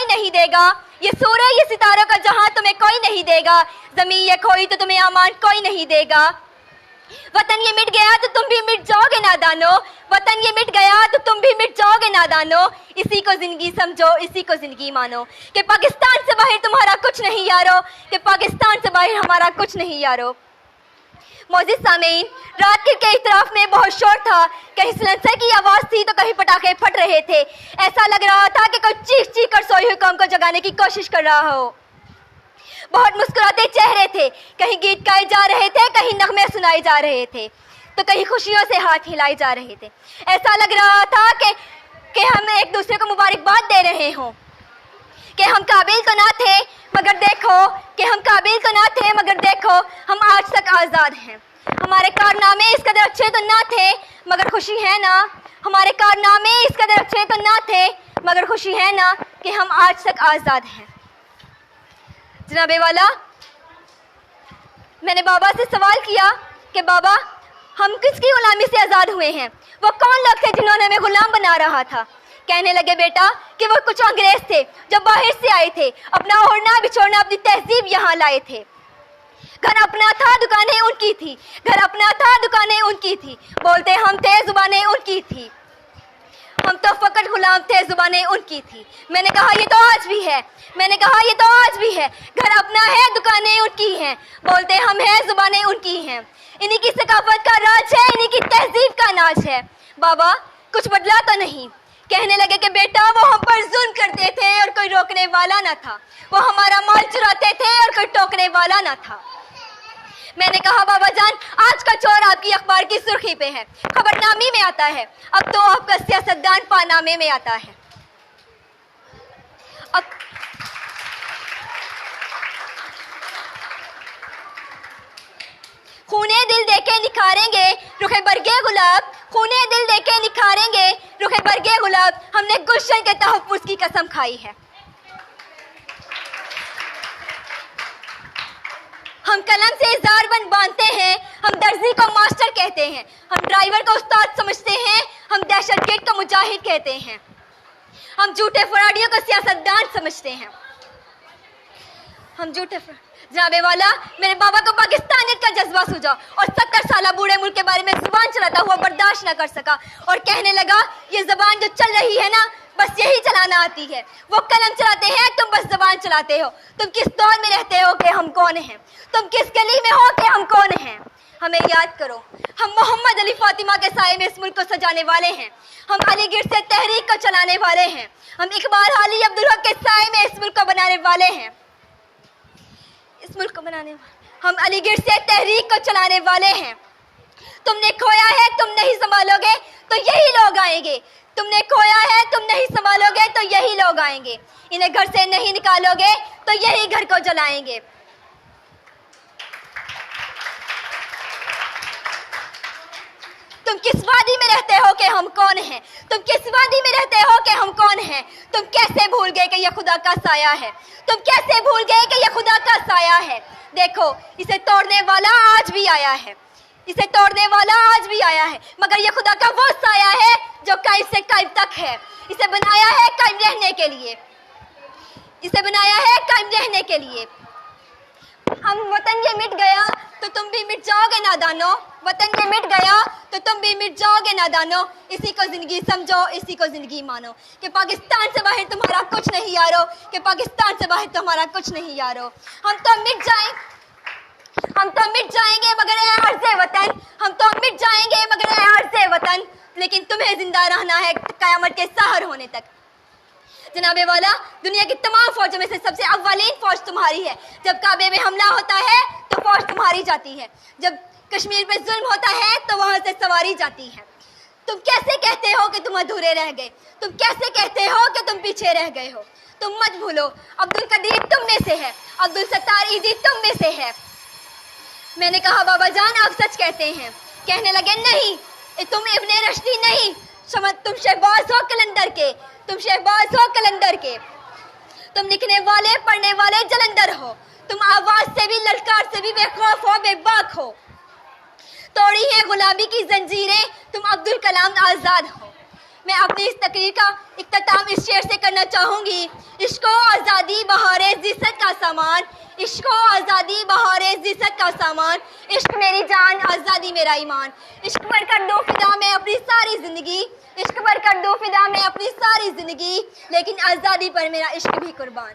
कोई नहीं देगा, ये सूरज ये सितारों का जहां तुम्हें कोई नहीं देगा, जमीन ये खोई तो तुम्हें आमान कोई नहीं देगा। वतन ये मिट गया तो तुम भी मिट जाओगे नादानो, वतन ये मिट गया तो तुम भी मिट जाओगे नादानो। इसी को जिंदगी समझो, इसी को जिंदगी मानो, कि पाकिस्तान से बाहर तुम्हारा कुछ नहीं यारो, कि पाकिस्तान से बाहर हमारा कुछ नहीं यारो। मोअज़्ज़िज़ सामीन, रात के इतराफ में बहुत शोर था, कहीं सिलेंसर की आवाज़ थी तो कहीं पटाखे फट रहे थे। ऐसा लग रहा था कि कोई चीख चीख कर सोई हुई कौम को जगाने की कोशिश कर रहा हो। बहुत मुस्कुराते चेहरे थे, कहीं गीत गाए जा रहे थे, कहीं नगमे सुनाए जा रहे थे, तो कहीं खुशियों से हाथ हिलाए जा रहे थे। ऐसा लग रहा था कि हम एक दूसरे को मुबारकबाद दे रहे हों, कि हम काबिल तो ना थे मगर देखो, कि हम काबिल तो ना थे मगर देखो हम आज तक आज़ाद हैं। हमारे कारनामे इस कदर अच्छे तो ना थे मगर खुशी है ना, हमारे कारनामे इस कदर अच्छे तो ना थे मगर खुशी है ना कि हम आज तक आज़ाद हैं। जनाबे वाला, मैंने बाबा से सवाल किया कि बाबा हम किसकी गुलामी से आज़ाद हुए हैं, वो कौन लोग थे जिन्होंने हमें गुलाम बना रहा था। कहने लगे बेटा कि वो कुछ अंग्रेज थे जो बाहर से आए थे, अपना ओढ़ना बिछोड़ना अपनी तहजीब यहाँ लाए थे। घर अपना था दुकानें उनकी थी, घर अपना था दुकानें उनकी थी, बोलते हम थे जुबानें उनकी थी, हम तो फकत गुलाम थे जुबानें उनकी थी। मैंने कहा ये तो आज भी है, मैंने कहा ये तो आज भी है, घर अपना है दुकानें उनकी हैं, बोलते हम हैं जुबानें उनकी हैं। इन्हीं की सकाफत का राज है, इन्हीं की तहजीब का नाज है। बाबा कुछ बदला तो नहीं। कहने लगे कि बेटा वो हम पर जुल्म करते थे और कोई रोकने वाला ना था, वो हमारा माल चुराते थे और कोई टोकने वाला ना था। मैंने कहा बाबा जान आज का चोर आपकी अखबार की सुर्खी पे है, खबरनामे में आता है, अब तो आपका सियासतदान पानामे में आता है। अब खूने दिल देके निखारेंगे रुखे बरगे गुलाब, खूने दिल देके निखारेंगे रुखे बरगे गुलाब, हमने गुलशन के तहफ्फुज़ की कसम खाई है। हम कलम से इज़ार बन बांधते हैं, हम दर्जी को मास्टर कहते हैं, हम ड्राइवर को उस्ताद समझते हैं, हम दहशतगर्द को मुजाहिद कहते हैं, हम झूठे फराडियों को सियासतदान समझते हैं, हम झूठे जनाबे वाला मेरे बाबा को पाकिस्तानियत का जज्बा सूझा और 70 साल बूढ़े मुल्क के बारे में जुबान चलाता हुआ बर्दाश्त न कर सका और कहने लगा ये जबान जो चल रही है ना बस यही चलाना आती है। वो कलम चलाते हैं, तुम बस जबान चलाते हो। तुम किस दौर में रहते हो कि हम कौन हैं, तुम किस गली में हो कि हम कौन हैं। हमें याद करो, हम मोहम्मद अली फातिमा के साए में इस मुल्क को सजाने वाले हैं, हम अलीगढ़ से तहरीक को चलाने वाले हैं, हम इकबाल हाली अब्दुल हक के साए में इस मुल्क को बनाने वाले हैं, इस मुल्क को बनाने वाले, हम अलीगढ़ से तहरीक को चलाने वाले हैं। तुमने खोया है तुम नहीं संभालोगे तो यही लोग आएंगे, तुमने खोया है तुम नहीं संभालोगे तो यही लोग आएंगे, इन्हें घर से नहीं निकालोगे तो यही घर को जलाएंगे। तुम किस वादी में रहते हो कि हम कौन हैं, तुम किस वादी में रहते हो कि हम कौन हैं। तुम कैसे भूल गए कि यह खुदा का साया है, तुम कैसे भूल गए कि यह खुदा का साया है। देखो इसे तोड़ने वाला आज भी आया है, इसे तोड़ने वाला आज भी आया है, मगर यह खुदा का वो साया है जो कायम से कायम तक है। इसे बनाया है कायम रहने के लिए, इसे बनाया है कायम रहने के लिए। हम वतन ये मिट गया तो तुम भी मिट जाओगे नादानो, वतन ये मिट गया तो तुम भी मिट जाओगे नादानो। इसी को जिंदगी समझो, इसी को जिंदगी मानो, कि पाकिस्तान से बाहर तुम्हारा कुछ नहीं यारो, कि पाकिस्तान से बाहर तुम्हारा कुछ नहीं यारो। हम तो मिट जाएंगे मगर ए अर्ज़े वतन, हम तो मिट जाएंगे मगर ए अर्ज़े वतन, लेकिन तुम्हें जिंदा रहना है क़यामत के सहर होने तक। जनाबे वाला दुनिया की तमाम फौजों में से सबसे अव्वलीन फौज तुम्हारी है। जब काबे में हमला होता है तो फौज तुम्हारी जाती है, जब कश्मीर पे जुल्म होता है तो वहां से सवारी जाती है। तुम कैसे कहते हो कि तुम अधूरे रह गए, तुम कैसे कहते हो कि तुम पीछे रह गए हो। तुम मत भूलो अब्दुल कदीर तुम में से है, अब्दुल सत्तार ईदी तुम में से है। मैंने कहा बाबा जान आप सच कहते हैं। कहने लगे नहीं तुम इब्ने रश्दी नहीं, तुम शहबाज हो कलंदर के, तुम शहबाज हो कलंदर के, तुम लिखने वाले पढ़ने वाले जलंधर हो, तुम आवाज से भी ललकार से भी बेखौफ हो बेबाक हो। तोड़ी है गुलामी की जंजीरें, तुम अब्दुल कलाम आजाद हो। میں اپنی اس تقریر کا اختتام اس شعر سے کرنا چاہوں گی. عشق و آزادی بہار عزت کا سامان, عشق و آزادی بہار عزت کا سامان, عشق میری جان آزادی میرا ایمان. عشق پر کر دو فدا میں اپنی ساری زندگی, عشق پر کر دو فدا میں اپنی ساری زندگی, لیکن آزادی پر میرا عشق بھی قربان.